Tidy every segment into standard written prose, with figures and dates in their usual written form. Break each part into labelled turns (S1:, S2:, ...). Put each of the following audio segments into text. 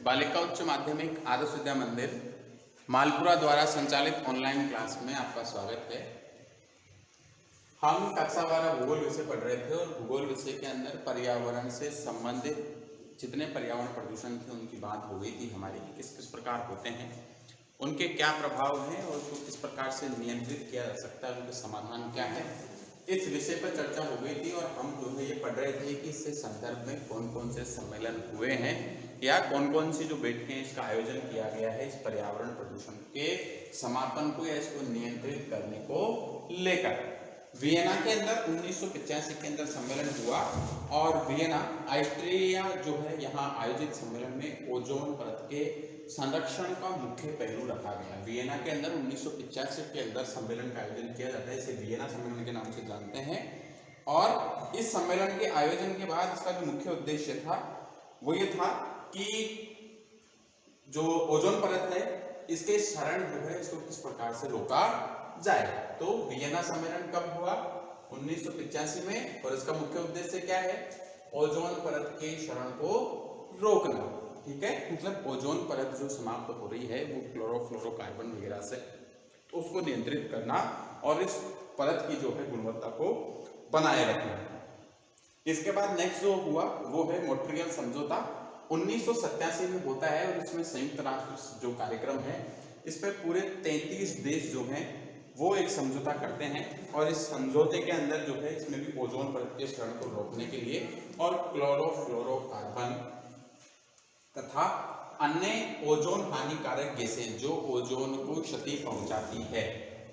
S1: बालिका उच्च माध्यमिक आदर्श विद्या मंदिर मालपुरा द्वारा संचालित ऑनलाइन क्लास में आपका स्वागत है। हम कक्षा 12 भूगोल विषय पढ़ रहे थे और भूगोल विषय के अंदर पर्यावरण से संबंधित जितने पर्यावरण प्रदूषण थे उनकी बात हो गई थी हमारी, किस किस प्रकार होते हैं, उनके क्या प्रभाव हैं और उसको किस प्रकार से नियंत्रित किया जा सकता है, उनके समाधान क्या है, इस विषय पर चर्चा हो गई थी। और हम जो है ये पढ़ रहे थे कि इससे संदर्भ में कौन कौन से सम्मेलन हुए हैं या कौन कौन सी जो बैठकें इसका आयोजन किया गया है इस पर्यावरण प्रदूषण के समापन को या इसको नियंत्रित करने को लेकर। वियना के अंदर 1985 के अंदर सम्मेलन हुआ और वियना ऑस्ट्रिया जो है यहाँ आयोजित सम्मेलन में ओजोन परत के संरक्षण का मुख्य पहलू रखा गया। वियना के अंदर 1985 के अंदर सम्मेलन का आयोजन किया जाता है, इसे वियना सम्मेलन के नाम से जानते हैं। और इस सम्मेलन के आयोजन के बाद इसका जो मुख्य उद्देश्य था वो ये था कि जो ओजोन परत है इसके क्षरण जो है इसको किस प्रकार से रोका जाए। तो वियना सम्मेलन कब हुआ? 1985 में, और इसका मुख्य उद्देश्य क्या है? ओजोन परत के क्षरण को रोकना। ठीक है, मतलब ओजोन परत जो समाप्त हो रही है वो क्लोरोफ्लोरोकार्बन वगैरह से उसको नियंत्रित करना और इस परत की जो है गुणवत्ता को बनाए रखना। इसके बाद नेक्स्ट जो हुआ वो है मॉन्ट्रियल समझौता, 1987 में होता है और इसमें संयुक्त राष्ट्र जो कार्यक्रम है इस पर पूरे 33 देश जो हैं वो एक समझौता करते हैं और इस समझौते के अंदर जो है इसमें भी ओजोन परत के क्षरण को रोकने के लिए और क्लोरोफ्लोरोकार्बन तथा अन्य ओजोन हानिकारक गैसें जो ओजोन को क्षति पहुंचाती है,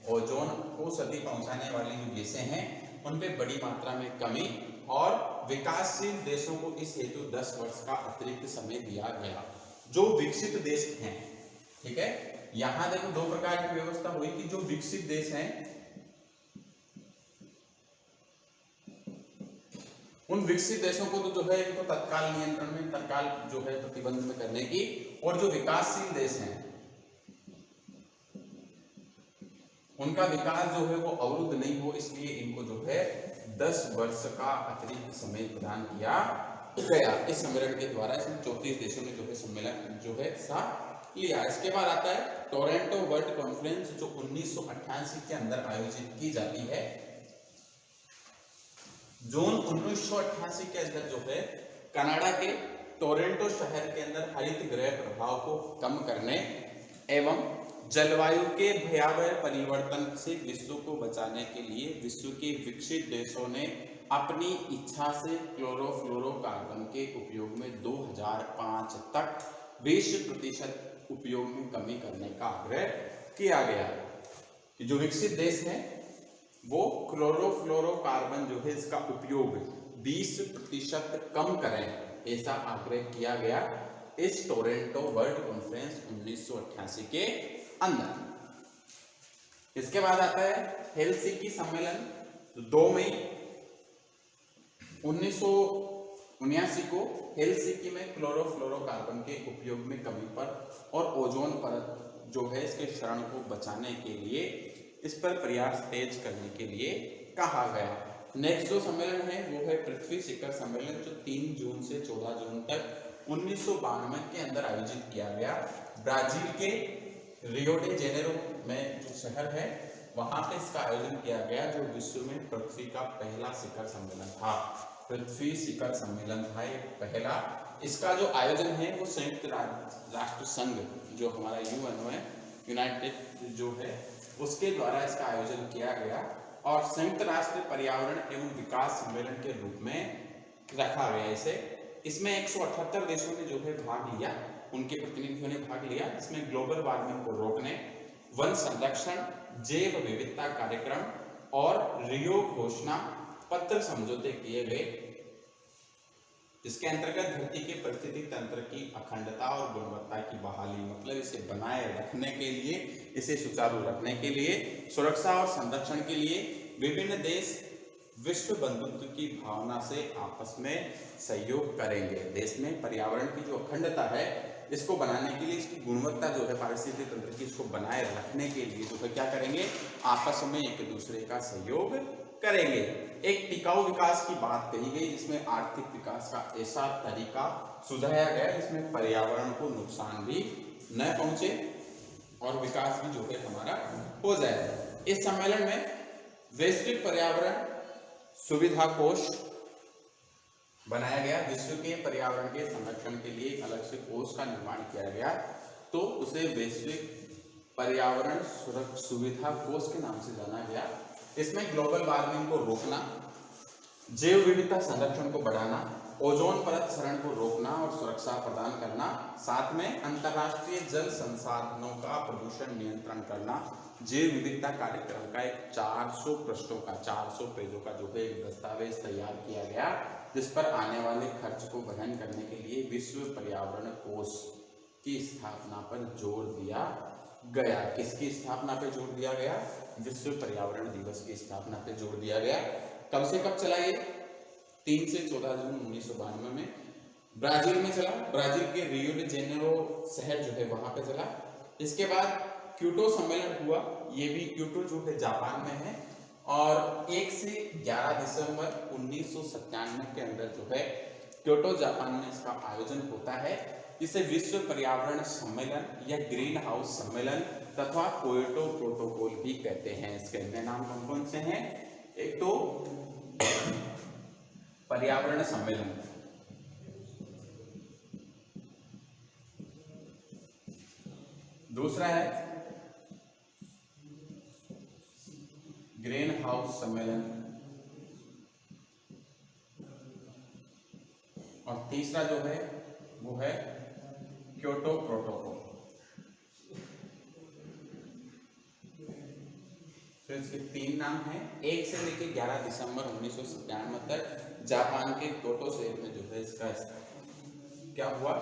S1: ओजोन को क्षति पहुंचाने वाली जो गैसें हैं उन पे बड़ी मात्रा में कमी और विकासशील देशों को इस हेतु 10 वर्ष का अतिरिक्त समय दिया गया। जो विकसित देश हैं, ठीक है, यहां देखो दो प्रकार की व्यवस्था हुई कि जो विकसित देश हैं उन विकसित देशों को तो जो है इनको तत्काल नियंत्रण में तत्काल जो है प्रतिबंध में करने की, और जो विकासशील देश हैं उनका विकास जो है वो अवरुद्ध नहीं हो इसलिए इनको जो है 10 वर्ष का अतिरिक्त समय प्रदान किया गया। इस सम्मेलन के द्वारा इसमें 34 देशों ने जो है सम्मेलन जो है हिस्सा लिया। इसके बाद आता है टोरंटो वर्ल्ड कॉन्फ्रेंस जो 1988 के अंदर आयोजित की जाती है। जून 1988 के अंदर जो है कनाडा के टोरंटो शहर के अंदर हरित गृह प्रभाव को कम करने एवं जलवायु के भयावह परिवर्तन से विश्व को बचाने के लिए विश्व के विकसित देशों ने अपनी इच्छा से क्लोरोफ्लोरोकार्बन के उपयोग में 2005 तक 20% उपयोग में कमी करने का आग्रह किया गया कि जो विकसित देश हैं वो क्लोरोफ्लोरोकार्बन जो है इसका उपयोग 20% कम करें, ऐसा आग्रह किया गया इस टोरंटो वर्ल्ड कॉन्फ्रेंस 1988 के अंदर। इसके बाद आता है हेलसिंकी सम्मेलन, 2 मई 1979 को हेलसिंकी में क्लोरोफ्लोरोकार्बन के उपयोग में कमी पर और ओजोन परत जो है इसके क्षरण को बचाने के लिए इस पर प्रयास तेज करने के लिए कहा गया। नेक्स्ट जो सम्मेलन है वो है पृथ्वी शिखर सम्मेलन जो 3 जून से 14 जून तक 1992 के अंदर आयोजित किया गया। ब्राजील के रियो डे जेनेरो में जो शहर है वहां पे इसका आयोजन किया गया जो विश्व में पृथ्वी का पहला शिखर सम्मेलन था। पृथ्वी शिखर सम्मेलन था ये पहला। इसका जो आयोजन है वो संयुक्त राष्ट्र संघ जो हमारा यूएनओ है, यूनाइटेड जो है उसके द्वारा इसका आयोजन किया गया और संयुक्त राष्ट्र पर्यावरण एवं विकास सम्मेलन के रूप में रखा गया इसे। इसमें 178 देशों ने जो है भाग लिया, उनके प्रतिनिधियों ने भाग लिया। इसमें ग्लोबल वार्मिंग को रोकने, वन संरक्षण, जैव विविधता कार्यक्रम और रियो घोषणा पत्र समझौते किए गए, जिसके अंतर्गत धरती के परिस्थिति तंत्र की अखंडता और गुणवत्ता की बहाली, मतलब इसे बनाए रखने के लिए, इसे सुचारू रखने के लिए, सुरक्षा और संरक्षण के लिए विभिन्न देश विश्व बंधुत्व की भावना से आपस में सहयोग करेंगे। देश में पर्यावरण की जो अखंडता है इसको बनाने के लिए, इसकी गुणवत्ता जो है पारिस्थितिक तंत्र की, इसको बनाए रखने के लिए जो है क्या करेंगे, आपस में एक दूसरे का सहयोग करेंगे। एक टिकाऊ विकास की बात कही गई, जिसमें आर्थिक विकास का ऐसा तरीका सुझाया गया जिसमें पर्यावरण को नुकसान भी न पहुंचे और विकास भी जो है हमारा हो जाए। इस सम्मेलन में वैश्विक पर्यावरण सुविधा कोष बनाया गया। विश्व के पर्यावरण के संरक्षण के लिए एक अलग से कोष का निर्माण किया गया, तो उसे वैश्विक पर्यावरण सुविधा कोष के नाम से जाना गया। इसमें ग्लोबल वार्मिंग को रोकना, जैव विविधता संरक्षण को बढ़ाना, ओजोन परत क्षरण को रोकना और सुरक्षा प्रदान करना, साथ में अंतर्राष्ट्रीय जल संसाधनों का प्रदूषण नियंत्रण करना, जैव विविधता कार्यक्रम का एक 400 पृष्ठों का 400 पेजों का जो है एक दस्तावेज तैयार किया गया, जिस पर आने वाले खर्च को वहन करने के लिए विश्व पर्यावरण कोष की स्थापना पर जोर दिया गया। किसकी स्थापना पर जोर दिया गया? विश्व पर्यावरण दिवस की स्थापना पर जोर दिया गया। कब से कब चला ये? 3 से 14 जून 1992 में ब्राजील में चला। ब्राजील के रियो डी जेनेरो शहर जो है वहां पे चला। इसके बाद क्योटो सम्मेलन हुआ, ये भी क्योटो जो है जापान में है, और 1 से 11 दिसंबर 1997 के अंदर जो है क्योटो जापान में इसका आयोजन होता है। इसे विश्व पर्यावरण सम्मेलन या ग्रीन हाउस सम्मेलन तथा क्योटो प्रोटोकॉल भी कहते हैं। इसके अन्य नाम कौन कौन से हैं? एक तो पर्यावरण सम्मेलन, दूसरा है ग्रीन हाउस सम्मेलन, और तीसरा जो है वो है क्योटो प्रोटोकॉल। तो इसके 3 नाम हैं। 1 से लेकर 11 दिसंबर 1997 तक जापान के क्योटो शहर में जो है इसका क्या हुआ?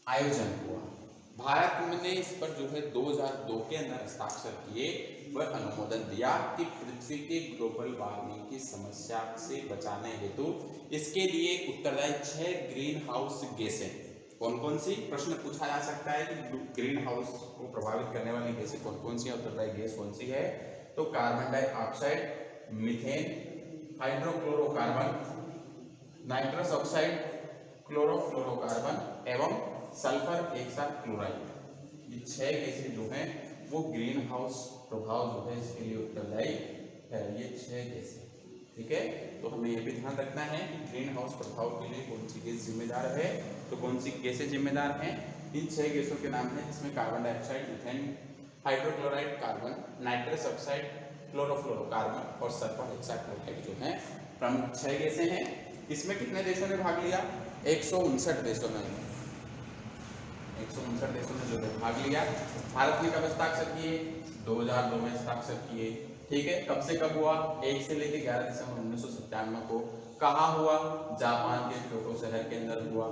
S1: आयोजन हुआ। भारत ने इस पर जो है 2002 के अंदर हस्ताक्षर किए व अनुमोदन दिया कि पृथ्वी के ग्लोबल वार्मिंग की समस्या से बचाने हेतु इसके लिए उत्तरदायी 6 ग्रीन हाउस गैसें, कौन कौन सी? प्रश्न पूछा जा सकता है कि ग्रीन हाउस को प्रभावित करने वाली गैसें कौन कौन सी है, उत्तरदायी गैस कौन सी है? तो carbon dioxide, methane, hydrochlorocarbon, nitrous oxide, chlorofluorocarbon एवं सल्फर हेक्साक्लोराइड। ये 6 गैसें जो हैं वो ग्रीन हाउस प्रभाव जो है इसके लिए उत्तरदायी है। ये 6 गैसें, ठीक है। तो हमें ये भी ध्यान रखना है कि ग्रीन हाउस प्रभाव के लिए कौन सी गैस जिम्मेदार है। तो कौन सी गैसें जिम्मेदार हैं? इन 6 गैसों के नाम हैं, जिसमें carbon dioxide, methane, hydrochloride carbon, nitrous oxide, chlorofluorocarbon और सल्फर हेक्साक्लोराइड जो है प्रमुख 6 गैसें हैं। इसमें कितने देशों ने भाग लिया? 159 देशों ने 159 देशों ने जो है भाग लिया। भारत ने कब हस्ताक्षर किए? 2002 में हस्ताक्षर किए, ठीक है। कब से कब हुआ? 1 से लेकर 11 दिसंबर 1997 को। कहाँ हुआ? जापान के क्योटो शहर के अंदर हुआ।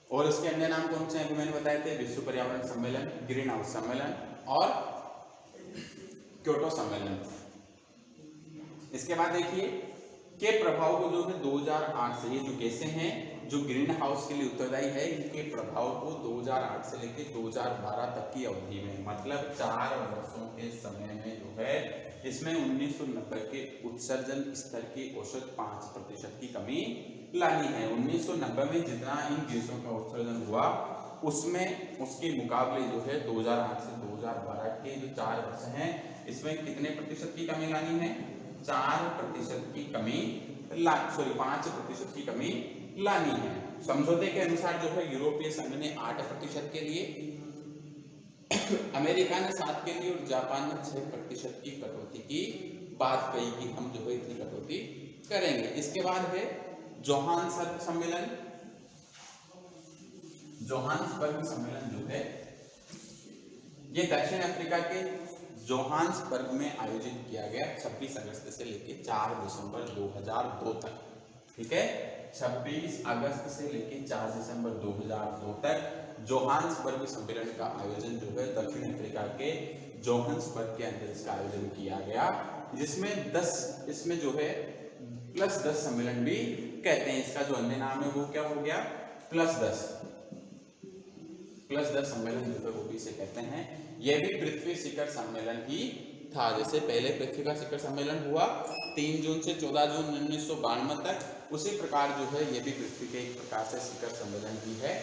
S1: और इसके अन्य नाम कौन से हैं अभी मैंने बताए थे? विश्व पर्यावरण सम्मेलन, ग्रीन हाउस सम्मेलन और क्योटो सम्मेलन। इसके बाद देखिए के प्रभाव को जो है 2008 से, ये जो गैसें हैं जो ग्रीन हाउस के लिए उत्तरदायी है, इनके प्रभाव को 2008 से लेकर 2012 तक की अवधि में, मतलब 4 वर्षों के समय में जो है इसमें 1990 के उत्सर्जन स्तर की औसत 5% की कमी लानी है। 1990 में जितना इन गैसों का उत्सर्जन हुआ उसमें उसके मुकाबले जो है 2008 से 2012 के जो 4 वर्ष हैं इसमें कितने प्रतिशत की कमी लानी है? 4% की कमी 5% की कमी लानी है। समझौते के अनुसार जो है यूरोपीय संघ ने 8% के लिए, अमेरिका ने 7 के लिए और जापान ने 6% की कटौती की बात कही कि हम जो है इतनी कटौती करेंगे। इसके बाद है जोहान्सबर्ग सम्मेलन। जोहान्सबर्ग सम्मेलन जो है ये दक्षिण अफ्रीका के जोहान्सबर्ग में आयोजित किया गया 26 अगस्त से लेकर 4 दिसंबर 2002 तक, ठीक है। 26 अगस्त से लेकर 4 दिसंबर 2002 तक जोहान्सबर्ग सम्मेलन का आयोजन जो है दक्षिण अफ्रीका के जोहान्सबर्ग के अंदर इसका आयोजन किया गया, जिसमें इसमें जो है +10 सम्मेलन भी कहते हैं। इसका जो अन्य नाम है वो क्या हो गया? +10 सम्मेलन जो है वो भी इसे कहते हैं। यह भी पृथ्वी शिखर सम्मेलन ही था। जैसे पहले पृथ्वी का शिखर सम्मेलन हुआ 3 जून से 14 जून 1992 तक, उसी प्रकार जो है ये भी पृथ्वी के एक प्रकार से शिखर सम्मेलन ही है।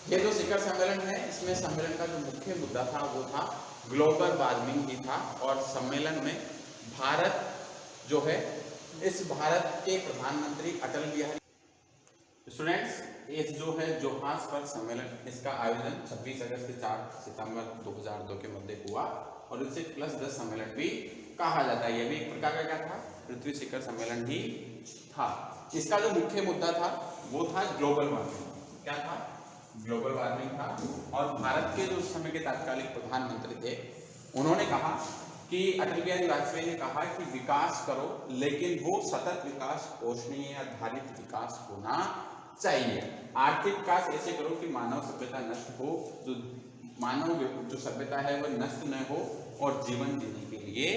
S1: ये जो शिखर सम्मेलन है, इसमें सम्मेलन का जो मुख्य मुद्दा था वो था ग्लोबल वार्मिंग ही था। और सम्मेलन में भारत जो है, इस भारत के प्रधानमंत्री अटल बिहारी। स्टूडेंट्स, ये जो है जोहान्सबर्ग सम्मेलन, इसका आयोजन 26 अगस्त से 4 सितंबर 2002 के मध्य हुआ और इसे +10 सम्मेलन भी कहा जाता है। यह भी एक प्रकार का क्या था, पृथ्वी शिखर सम्मेलन ही था। इसका जो मुख्य मुद्दा था वो था ग्लोबल वार्मिंग। क्या था? ग्लोबल वार्मिंग था। और भारत के जो उस समय के तात्कालिक प्रधानमंत्री थे, उन्होंने कहा कि अटल बिहारी वाजपेयी ने कहा कि विकास करो, लेकिन वो सतत विकास, पोषणीय आधारित विकास होना चाहिए। आर्थिक विकास ऐसे करो कि मानव सभ्यता नष्ट हो, जो मानव जो सभ्यता है वह नष्ट न हो और जीवन जीने के लिए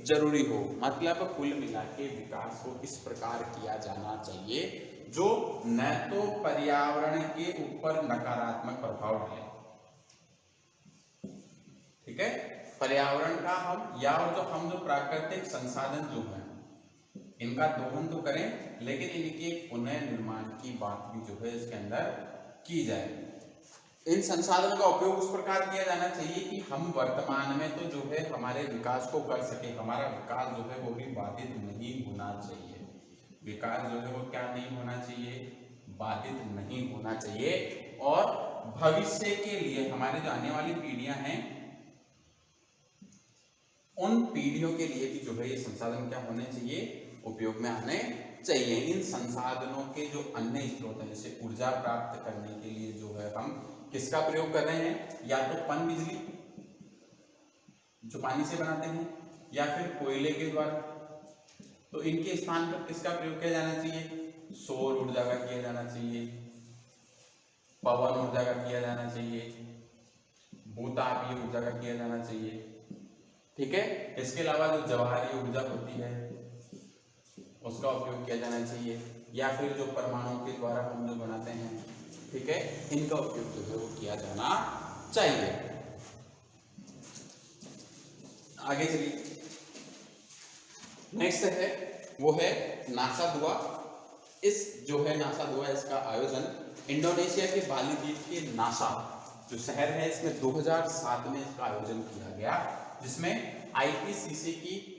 S1: जरूरी हो। मतलब कुल मिला के विकास को इस प्रकार किया जाना चाहिए जो न तो पर्यावरण के ऊपर नकारात्मक प्रभाव डाले, ठीक है, पर्यावरण का हम या और जो प्राकृतिक संसाधन जो है इनका दोहन तो करें, लेकिन इनके पुनः निर्माण की बात भी जो है इसके अंदर की जाए। इन संसाधनों का उपयोग उस प्रकार किया जाना चाहिए कि हम वर्तमान में तो जो है हमारे विकास को कर सके, हमारा विकास जो है वो भी बाधित नहीं होना चाहिए। विकास जो है वो क्या नहीं होना चाहिए, बाधित नहीं होना चाहिए। और भविष्य के लिए हमारे जो आने वाली पीढ़ियां हैं, उन पीढ़ियों के लिए भी जो है ये संसाधन क्या होने चाहिए, उपयोग में आने चाहिए। इन संसाधनों के जो अन्य स्रोत हैं, जैसे ऊर्जा प्राप्त करने के लिए जो है हम किसका प्रयोग कर रहे हैं, या तो पन बिजली जो पानी से बनाते हैं, या फिर कोयले के द्वारा। तो इनके स्थान पर किसका प्रयोग किया जाना चाहिए, सौर ऊर्जा का किया जाना चाहिए, पवन ऊर्जा का किया जाना चाहिए, भूतापीय ऊर्जा का किया जाना चाहिए, ठीक है। इसके अलावा जो जवाहरी ऊर्जा होती है उसका उपयोग किया जाना चाहिए, या फिर जो परमाणु के द्वारा हम जो बनाते हैं, ठीक है, इनका उपयोग जो है वो किया जाना चाहिए। आगे चलिए, नेक्स्ट है वो है नासा दुआ। इस जो है नासा दुआ, इसका आयोजन इंडोनेशिया के बाली द्वीप के नासा जो शहर है, इसमें 2007 में इसका आयोजन किया गया, जिसमें आईपीसीसी की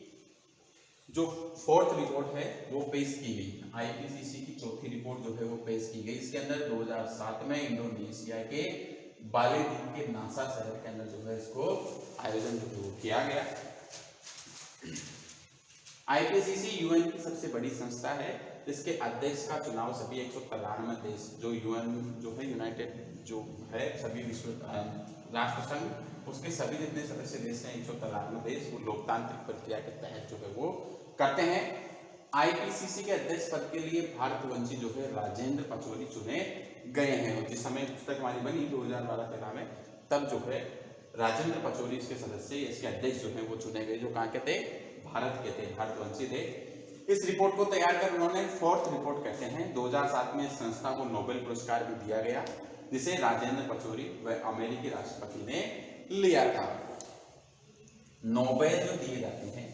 S1: जो 4th रिपोर्ट है वो पेश की गई। आईपीसीसी की 4थी रिपोर्ट जो है वो पेश की गई। इसके अंदर 2007 में इंडोनेशिया के बाली द्वीप के नासा शहर के अंदर जो है इसको आयोजन जो किया गया। आईपीसीसी यूएन की सबसे बड़ी संस्था है। इसके अध्यक्ष का चुनाव सभी 193 देश, जो यूएन जो है यूनाइटेड जो है सभी विश्व राष्ट्र संघ, उसके सभी जितने सदस्य देश हैं 193 देश, वो लोकतांत्रिक प्रक्रिया के तहत जो है वो करते हैं। आईपीसीसी के अध्यक्ष पद के लिए भारतवंशी जो है राजेंद्र पचौरी चुने गए हैं। और जिस समय पुस्तक हमारी बनी 2012-13 में, तब जो है राजेंद्र पचौरी इसके सदस्य, इसके अध्यक्ष जो है वो चुने गए, जो कहाँ के थे, भारत के थे, भारतवंशी थे। इस रिपोर्ट को तैयार कर उन्होंने 4th रिपोर्ट कहते हैं। 2007 में इस संस्था को नोबेल पुरस्कार भी दिया गया, जिसे राजेंद्र पचौरी व अमेरिकी राष्ट्रपति ने लिया था। नोबेल जो दिए जाते हैं,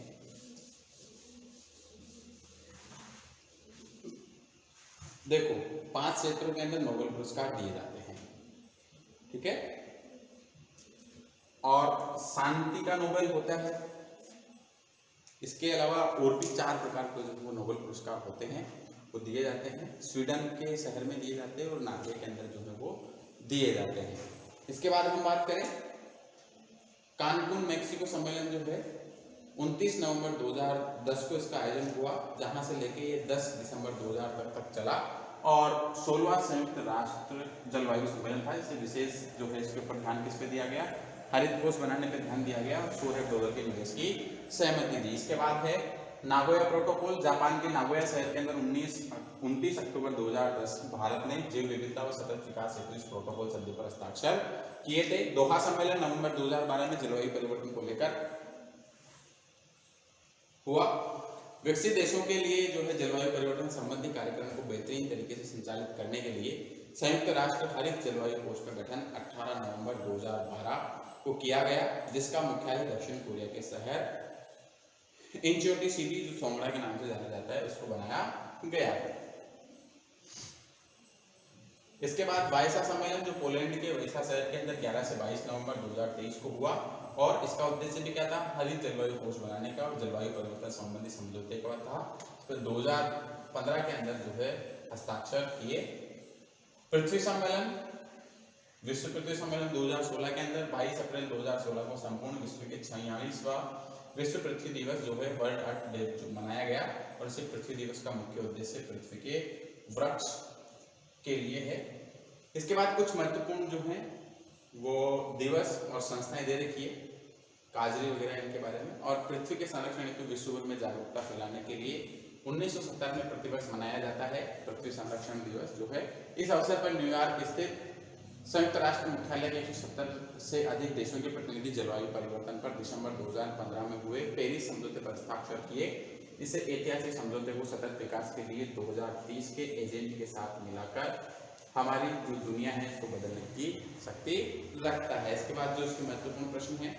S1: देखो 5 क्षेत्रों के अंदर नोबेल पुरस्कार दिए जाते हैं, ठीक है। और शांति का नोबेल होता है। इसके अलावा और भी 4 प्रकार के जो वो नोबेल पुरस्कार होते हैं वो दिए जाते हैं। स्वीडन के शहर में दिए जाते हैं और नार्वे के अंदर जो है वो दिए जाते हैं। इसके बाद हम बात करें कानकुन मैक्सिको सम्मेलन जो है 29 नवंबर 2010 को इसका आयोजन हुआ, जहां से लेके ये 10 दिसंबर 2000 तक चला। और 16वां संयुक्त राष्ट्र जलवायु सम्मेलन था। इसे विशेष जो है इसके ऊपर ध्यान किस पे दिया गया, हरित कोष बनाने पे ध्यान दिया गया और $100 के निवेश की सहमति दी। इसके बाद है नागोया प्रोटोकॉल। जापान के नागोया शहर के अंदर 29 अक्टूबर 2010 भारत ने जैव विविधता व सतत विकास हेतु इस प्रोटोकॉल संधि पर हस्ताक्षर किए थे। दोहा सम्मेलन नवंबर 2012 में जलवायु परिवर्तन को लेकर हुआ। विकसित देशों के लिए जो है जलवायु परिवर्तन संबंधी कार्यक्रम को बेहतरीन तरीके से संचालित करने के लिए संयुक्त राष्ट्र हरित जलवायु कोष का गठन 18 नवंबर 2012 को किया गया, जिसका मुख्यालय दक्षिण कोरिया के शहर इन छोटी सीधी जो सोंगड़ा के नाम से जाना जाता है उसको बनाया गया। इसके बाद वाइसा सम्मेलन जो पोलैंड के वाइसा शहर के अंदर 11 से 22 नवंबर 2023 को हुआ और इसका उद्देश्य भी क्या था, हरित जलवायु कोष बनाने का और जलवायु परिवर्तन संबंधी समझौते का था। तो 2015 के अंदर जो है हस्ताक्षर किए। पृथ्वी सम्मेलन, विश्व पृथ्वी सम्मेलन 2016 के अंदर 22 अप्रैल 2016 को संपूर्ण विश्व के 46वां विश्व पृथ्वी दिवस जो है वर्ल्ड अर्थ डे जो मनाया गया और इस पृथ्वी दिवस का मुख्य उद्देश्य पृथ्वी के वृक्ष के लिए है। इसके बाद कुछ महत्वपूर्ण जो हैं वो दिवस और संस्थाएं दे रखी है, काजरी वगैरह इनके बारे में। और पृथ्वी के संरक्षण हेतु विश्व भर में जागरूकता फैलाने के लिए 1970 में प्रतिवर्ष मनाया जाता है पृथ्वी संरक्षण दिवस जो है। इस अवसर पर न्यूयॉर्क स्थित संयुक्त राष्ट्र मुख्यालय के 170 से अधिक देशों के प्रतिनिधि जलवायु परिवर्तन पर दिसंबर 2015 में हुए पेरिस समझौते पर हस्ताक्षर किए। इसे ऐतिहासिक समझौते को सतत विकास के लिए 2030 के एजेंडे के साथ मिलाकर हमारी जो दुनिया है इसको बदलने की शक्ति रखता है। इसके बाद जो इसके महत्वपूर्ण प्रश्न है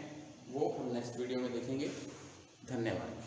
S1: वो हम नेक्स्ट वीडियो में देखेंगे। धन्यवाद।